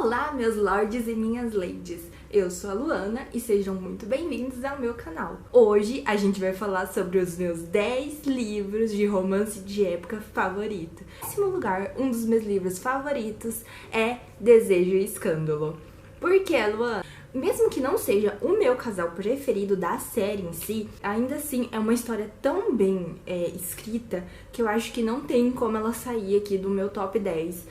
Olá, meus lords e minhas ladies! Eu sou a Luana e sejam muito bem-vindos ao meu canal. Hoje a gente vai falar sobre os meus 10 livros de romance de época favorito. Em décimo lugar, um dos meus livros favoritos é Desejo e Escândalo. Por que, Luana? Mesmo que não seja o meu casal preferido da série em si, ainda assim é uma história tão bem escrita que eu acho que não tem como ela sair aqui do meu top 10.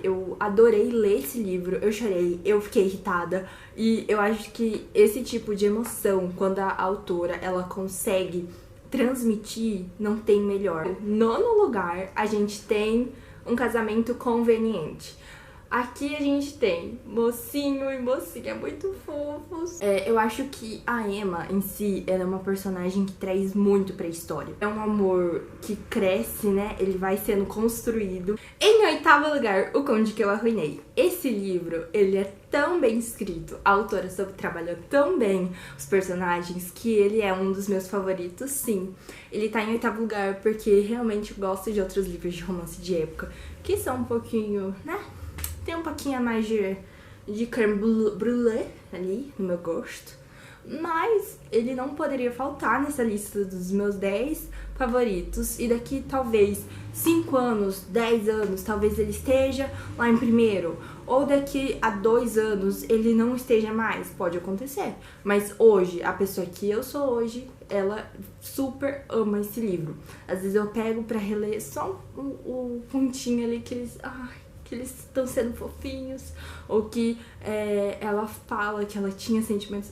Eu adorei ler esse livro, eu chorei, eu fiquei irritada e eu acho que esse tipo de emoção, quando a autora ela consegue transmitir, não tem melhor. Nono lugar, a gente tem Um Casamento Conveniente. Aqui a gente tem mocinho e mocinha muito fofos. Eu acho que a Emma em si, ela é uma personagem que traz muito pra história. É um amor que cresce, né? Ele vai sendo construído. Em oitavo lugar, O Conde que eu arruinei. Esse livro, ele é tão bem escrito, a autora soube trabalhar tão bem os personagens que ele é um dos meus favoritos, sim. Ele tá em oitavo lugar porque realmente eu gosto de outros livros de romance de época que são um pouquinho, né? Tem um pouquinho a mais de creme brulee ali, no meu gosto. Mas ele não poderia faltar nessa lista dos meus 10 favoritos. E daqui, talvez, 5 anos, 10 anos, talvez ele esteja lá em primeiro. Ou daqui a 2 anos ele não esteja mais. Pode acontecer. Mas hoje, a pessoa que eu sou hoje, ela super ama esse livro. Às vezes eu pego pra reler só o pontinho ali que eles... que eles estão sendo fofinhos, ou que ela fala que ela tinha sentimentos...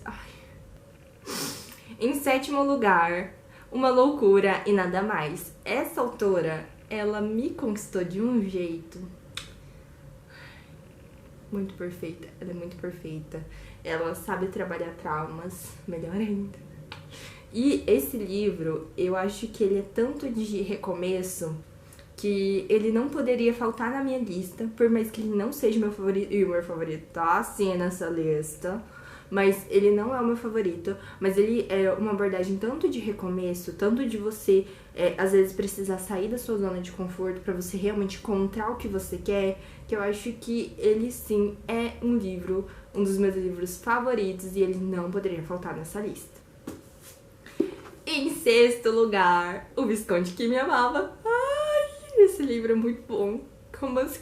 Em sétimo lugar, Uma Loucura e Nada Mais. Essa autora, ela me conquistou de um jeito muito perfeita. Ela é muito perfeita. Ela sabe trabalhar traumas, melhor ainda. E esse livro, eu acho que ele é tanto de recomeço que ele não poderia faltar na minha lista, por mais que ele não seja meu favorito, e o meu favorito tá sim nessa lista, mas ele não é o meu favorito, mas ele é uma abordagem tanto de recomeço, tanto de você, às vezes, precisar sair da sua zona de conforto pra você realmente encontrar o que você quer, que eu acho que ele sim é um livro, um dos meus livros favoritos, e ele não poderia faltar nessa lista. Em sexto lugar, O Visconde que Me Amava. Esse livro é muito bom. Romance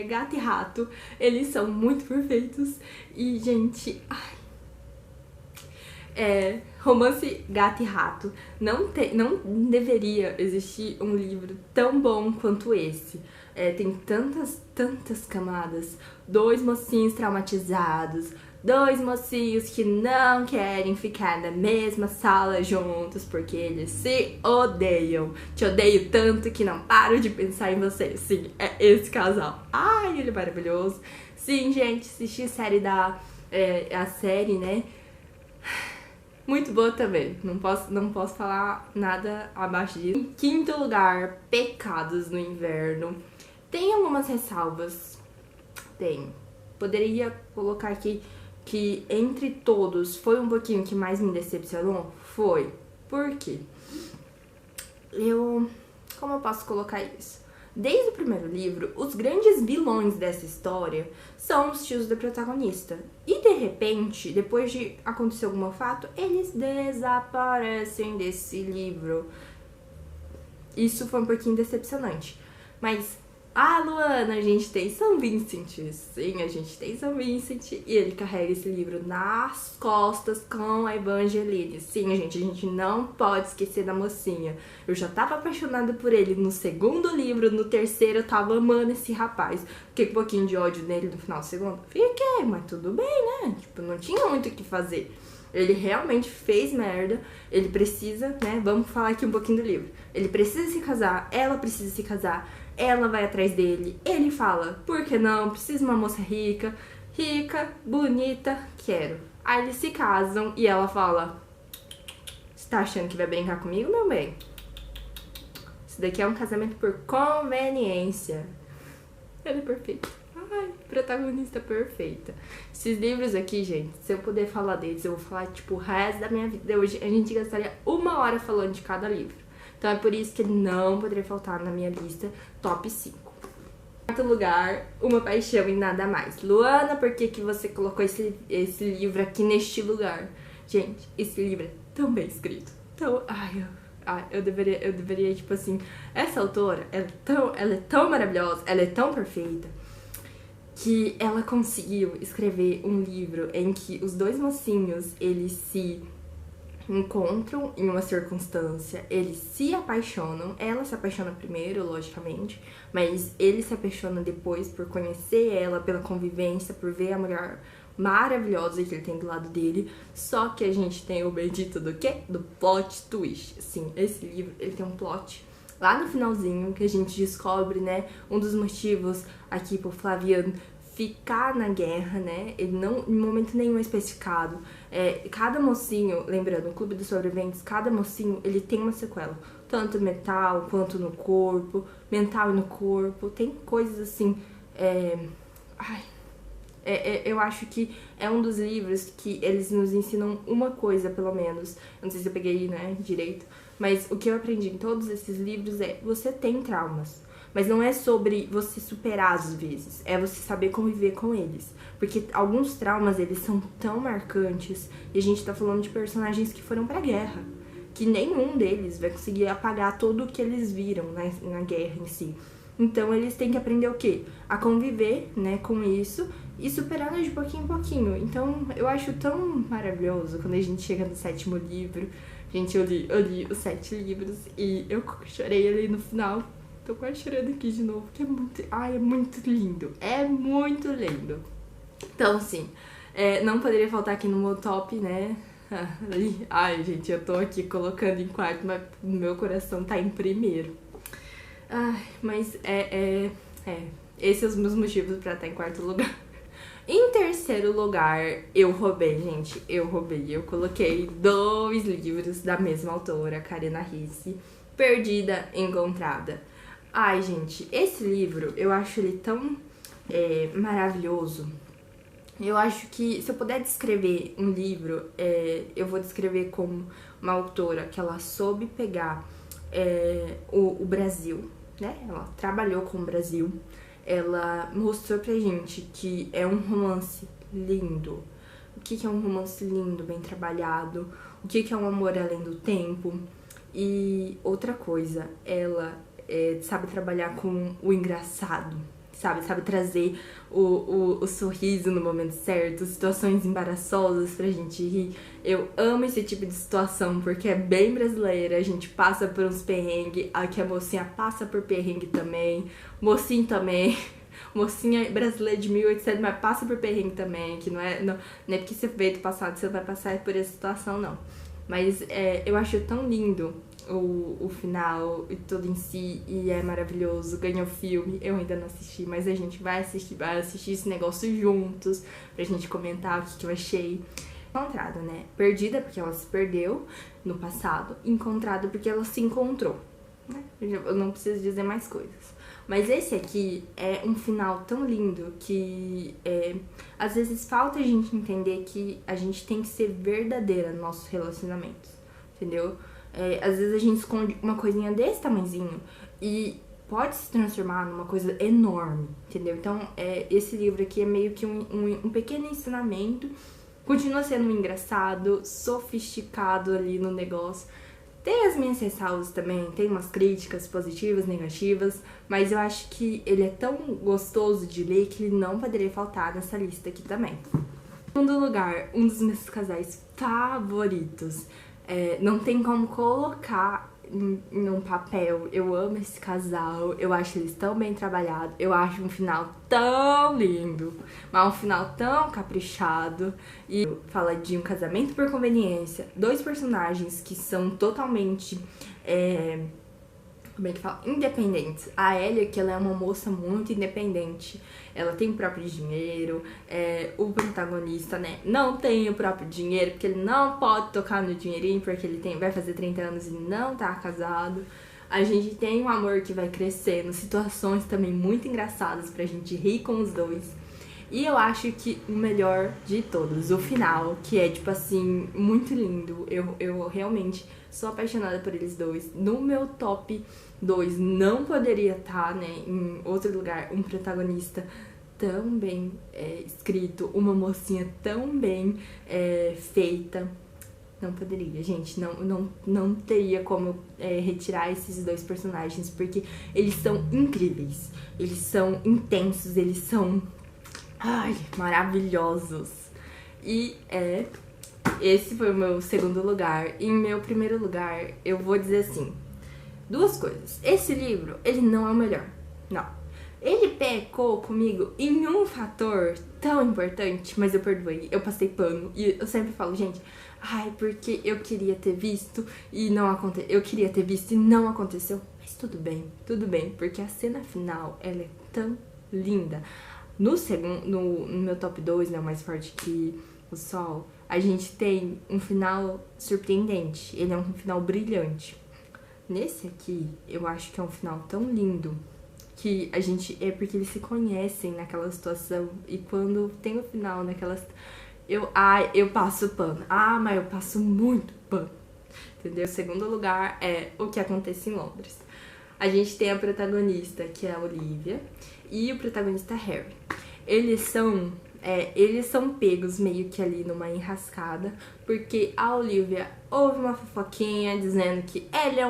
gato e rato, eles são muito perfeitos. E, gente, romance gato e rato. Não deveria existir um livro tão bom quanto esse. Tem tantas camadas. 2 mocinhos traumatizados, 2 mocinhos que não querem ficar na mesma sala juntos porque eles se odeiam. Te odeio tanto que não paro de pensar em você. Sim, é esse casal. Ai, ele é maravilhoso. Sim, gente, assisti a série, né? Muito boa também. Não posso falar nada abaixo disso. Em quinto lugar, Pecados no Inverno. Tem algumas ressalvas. Tem. Poderia colocar aqui que entre todos foi um pouquinho que mais me decepcionou? Foi. Por quê? Como eu posso colocar isso? Desde o primeiro livro, os grandes vilões dessa história são os tios da protagonista. E de repente, depois de acontecer algum fato, eles desaparecem desse livro. Isso foi um pouquinho decepcionante. Mas... Luana, a gente tem São Vincent. Sim, a gente tem São Vincent. E ele carrega esse livro nas costas com a Evangeline. Sim, gente, a gente não pode esquecer da mocinha. Eu já tava apaixonada por ele no segundo livro, no terceiro eu tava amando esse rapaz. Fiquei com um pouquinho de ódio nele no final do segundo. Fiquei, mas tudo bem, né? Tipo, não tinha muito o que fazer. Ele realmente fez merda, ele precisa, né? Vamos falar aqui um pouquinho do livro. Ele precisa se casar, ela precisa se casar, ela vai atrás dele, ele fala, por que não? Preciso de uma moça rica, bonita, quero. Aí eles se casam e ela fala, você tá achando que vai brincar comigo, meu bem? Isso daqui é um casamento por conveniência. Ele é perfeito. Protagonista perfeita. Esses livros aqui, gente, se eu puder falar deles, eu vou falar, tipo, o resto da minha vida. Hoje a gente gastaria 1 hora falando de cada livro. Então é por isso que ele não poderia faltar na minha lista top 5. Em quarto lugar, Uma Paixão e Nada Mais. Luana, por que que você colocou esse livro aqui neste lugar? Gente, esse livro é tão bem escrito. Tão... eu deveria, tipo assim... Essa autora, ela é tão maravilhosa, ela é tão perfeita, que ela conseguiu escrever um livro em que os dois mocinhos, eles se encontram em uma circunstância, eles se apaixonam, ela se apaixona primeiro, logicamente, mas ele se apaixona depois por conhecer ela, pela convivência, por ver a mulher maravilhosa que ele tem do lado dele. Só que a gente tem o bendito do quê? Do plot twist. Sim, esse livro, ele tem um plot lá no finalzinho que a gente descobre, né, um dos motivos aqui pro Flaviano ficar na guerra, né? Ele não, em momento nenhum é especificado. Cada mocinho, lembrando, o Clube dos Sobreviventes, cada mocinho, ele tem uma sequela. Tanto mental, quanto no corpo. Mental e no corpo. Tem coisas assim... eu acho que é um dos livros que eles nos ensinam uma coisa, pelo menos. Eu não sei se eu peguei, né, direito. Mas o que eu aprendi em todos esses livros é... Você tem traumas. Mas não é sobre você superar às vezes, é você saber conviver com eles. Porque alguns traumas, eles são tão marcantes, e a gente tá falando de personagens que foram pra guerra, que nenhum deles vai conseguir apagar tudo o que eles viram na guerra em si. Então eles têm que aprender o quê? A conviver, né, com isso e superando de pouquinho em pouquinho. Então eu acho tão maravilhoso quando a gente chega no 7º livro. Gente, eu li os 7 livros e eu chorei ali no final. Tô quase chorando aqui de novo, que é muito... é muito lindo. É muito lindo. Então, assim, não poderia faltar aqui no meu top, né? Ai, gente, eu tô aqui colocando em quarto, mas meu coração tá em primeiro. Mas esses são os meus motivos pra estar em quarto lugar. Em terceiro lugar, eu roubei, gente. Eu coloquei 2 livros da mesma autora, Karina Ricci, Perdida, Encontrada. Ai, gente, esse livro, eu acho ele tão maravilhoso. Eu acho que, se eu puder descrever um livro, eu vou descrever como uma autora que ela soube pegar o Brasil, né? Ela trabalhou com o Brasil. Ela mostrou pra gente que é um romance lindo. O que é um romance lindo, bem trabalhado? O que é um amor além do tempo? E outra coisa, ela... sabe trabalhar com o engraçado, sabe trazer o sorriso no momento certo, situações embaraçosas pra gente rir. Eu amo esse tipo de situação, porque é bem brasileira, a gente passa por uns perrengues, aqui a mocinha passa por perrengue também, mocinho também, mocinha brasileira de 1800, mas passa por perrengue também, que não é porque você veio do passado, você vai passar por essa situação, não. Mas eu acho tão lindo o final e tudo em si, e é maravilhoso. Ganhou filme, eu ainda não assisti, mas a gente vai assistir esse negócio juntos, pra gente comentar o que eu achei. Encontrada, né? Perdida porque ela se perdeu no passado, encontrada porque ela se encontrou, né? Eu não preciso dizer mais coisas. Mas esse aqui é um final tão lindo que às vezes falta a gente entender que a gente tem que ser verdadeira nos nossos relacionamentos, entendeu? Às vezes a gente esconde uma coisinha desse tamanhozinho e pode se transformar numa coisa enorme, entendeu? Então, esse livro aqui é meio que um pequeno ensinamento. Continua sendo engraçado, sofisticado ali no negócio. Tem as minhas ressalvas também, tem umas críticas positivas, negativas, mas eu acho que ele é tão gostoso de ler que ele não poderia faltar nessa lista aqui também. Em segundo lugar, um dos meus casais favoritos. Não tem como colocar em um papel. Eu amo esse casal, eu acho eles tão bem trabalhados, eu acho um final tão lindo, mas um final tão caprichado. E fala de um casamento por conveniência, 2 personagens que são totalmente como é que fala? Independentes. A Elia, que ela é uma moça muito independente, ela tem o próprio dinheiro, o protagonista, né, não tem o próprio dinheiro, porque ele não pode tocar no dinheirinho, porque ele vai fazer 30 anos e não tá casado. A gente tem um amor que vai crescendo, situações também muito engraçadas pra gente rir com os dois. E eu acho que o melhor de todos, o final, que é, tipo assim, muito lindo. Eu realmente sou apaixonada por eles dois. No meu top 2 não poderia estar, né, em outro lugar, um protagonista tão bem escrito, uma mocinha tão bem feita. Não poderia, gente, não teria como retirar esses dois personagens, porque eles são incríveis, eles são intensos, eles são, ai, maravilhosos. E esse foi o meu segundo lugar. Em meu primeiro lugar, eu vou dizer assim, duas coisas. Esse livro, ele não é o melhor, não. Ele pecou comigo em um fator tão importante, mas eu perdoei, eu passei pano. E eu sempre falo, gente, ai, porque eu queria ter visto e não aconteceu. Eu queria ter visto e não aconteceu. Mas tudo bem, porque a cena final, ela é tão linda. No meu top 2, né, o Mais Forte que o Sol, a gente tem um final surpreendente. Ele é um final brilhante. Nesse aqui, eu acho que é um final tão lindo que a gente... É porque eles se conhecem naquela situação. E quando tem o final naquelas... Eu passo pano. Ah, mas eu passo muito pano. Entendeu? O segundo lugar é O Que Acontece em Londres. A gente tem a protagonista, que é a Olivia, e o protagonista Harry. Eles são pegos meio que ali numa enrascada, porque a Olivia ouve uma fofoquinha dizendo que ele é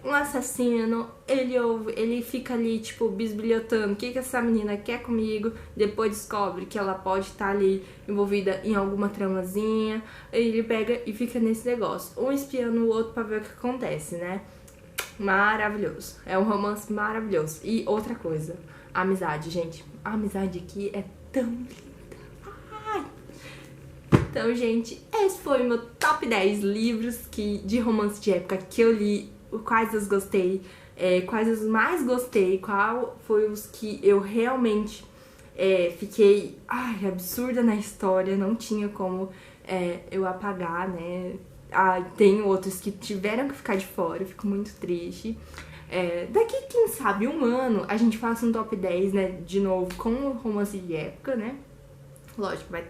um assassino. Ele fica ali, tipo, bisbilhotando o que essa menina quer comigo. Depois descobre que ela pode estar ali envolvida em alguma tramazinha. Ele pega e fica nesse negócio, um espiando o outro pra ver o que acontece, né? Maravilhoso. É um romance maravilhoso. E outra coisa, a amizade, gente. A amizade aqui é tão linda. Ai. Então, gente, esse foi o meu top 10 livros de romance de época que eu li, quais eu gostei, quais eu mais gostei, qual foi os que eu realmente fiquei absurda na história, não tinha como eu apagar, né? Tem outros que tiveram que ficar de fora, eu fico muito triste. Daqui, quem sabe, um ano, a gente faça um top 10, né, de novo, com romance de época, né? Lógico, vai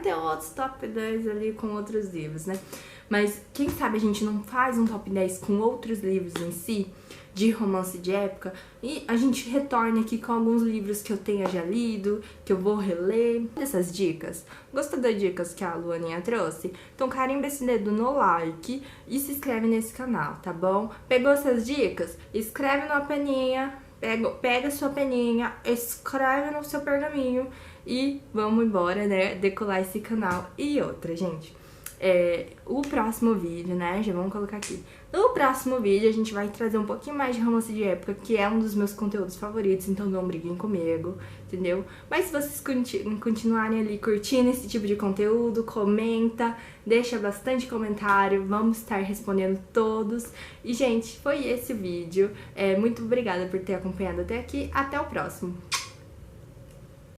ter outros top 10 ali com outros livros, né? Mas quem sabe a gente não faz um top 10 com outros livros em si, de romance de época, e a gente retorna aqui com alguns livros que eu tenha já lido, que eu vou reler. Essas dicas, gostou das dicas que a Luaninha trouxe? Então carimba esse dedo no like e se inscreve nesse canal, tá bom? Pegou essas dicas? Escreve numa peninha, pega sua peninha, escreve no seu pergaminho e vamos embora, né, decolar esse canal. E outra, gente, o próximo vídeo, né, já vamos colocar aqui. No próximo vídeo a gente vai trazer um pouquinho mais de romance de época, que é um dos meus conteúdos favoritos, então não briguem comigo, entendeu? Mas se vocês continuarem ali curtindo esse tipo de conteúdo, comenta, deixa bastante comentário, vamos estar respondendo todos. E, gente, foi esse o vídeo. Muito obrigada por ter acompanhado até aqui, até o próximo.